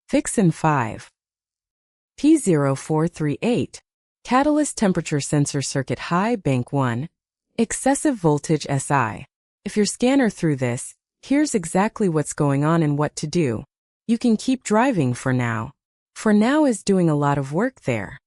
Fix in 5. P0438. Catalyst temperature sensor circuit high bank 1. Excessive voltage SI. If your scanner threw this, here's exactly what's going on and what to do. You can keep driving for now. For now is doing a lot of work there.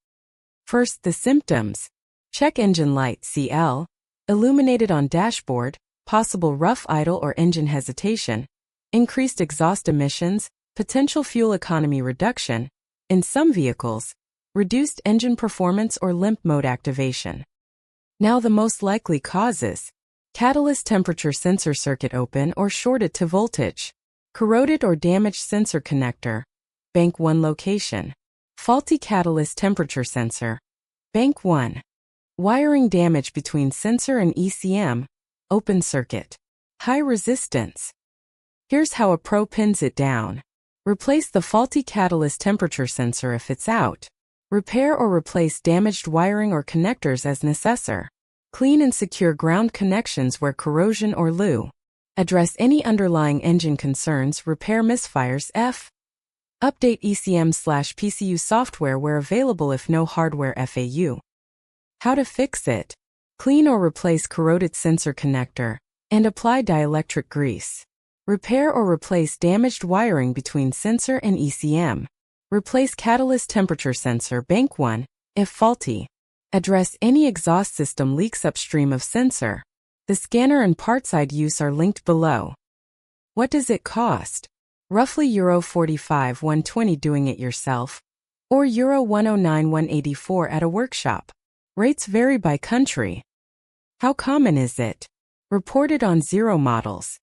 First, the symptoms. Check engine light CL. Illuminated on dashboard. Possible rough idle or engine hesitation. Increased exhaust emissions. Potential fuel economy reduction. In some vehicles, reduced engine performance or limp mode activation. Now the most likely causes. Catalyst temperature sensor circuit open or shorted to voltage. Corroded or damaged sensor connector. Bank 1 location. Faulty catalyst temperature sensor. Bank 1. Wiring damage between sensor and ECM. Open circuit. High resistance. Here's how a pro pins it down. Replace the faulty catalyst temperature sensor if it's out. Repair or replace damaged wiring or connectors as necessary. Clean and secure ground connections where corrosion or LU. Address any underlying engine concerns. Repair misfires. F. Update ECM/PCU software where available if no hardware FAU. How to fix it. Clean or replace corroded sensor connector and apply dielectric grease. Repair or replace damaged wiring between sensor and ECM. Replace catalyst temperature sensor bank 1, if faulty. Address any exhaust system leaks upstream of sensor. The scanner and part-side use are linked below. What does it cost? Roughly €45 120 doing it yourself, or €109 184 at a workshop. Rates vary by country. How common is it? Reported on 0 models.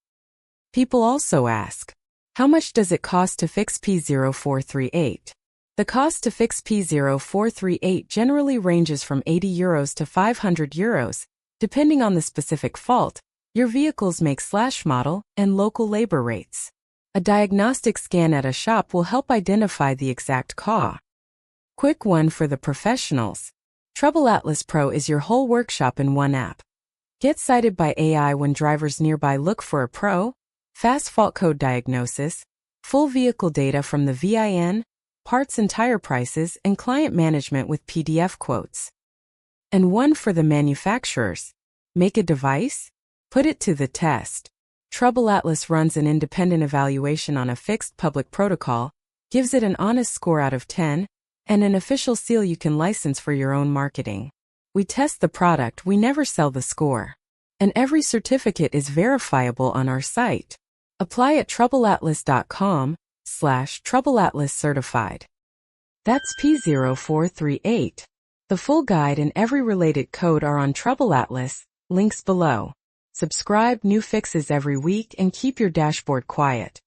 People also ask, how much does it cost to fix P0438? The cost to fix P0438 generally ranges from €80 to €500, depending on the specific fault, your vehicle's make/model, and local labor rates. A diagnostic scan at a shop will help identify the exact cause. Quick one for the professionals. TroubleAtlas Pro is your whole workshop in one app. Get cited by AI when drivers nearby look for a pro. Fast fault code diagnosis, full vehicle data from the VIN, parts and tire prices, and client management with PDF quotes. And one for the manufacturers. Make a device? Put it to the test. TroubleAtlas runs an independent evaluation on a fixed public protocol, gives it an honest score out of 10, and an official seal you can license for your own marketing. We test the product, we never sell the score. And every certificate is verifiable on our site. Apply at TroubleAtlas.com/TroubleAtlas certified. That's P0438. The full guide and every related code are on TroubleAtlas, links below. Subscribe, new fixes every week, and keep your dashboard quiet.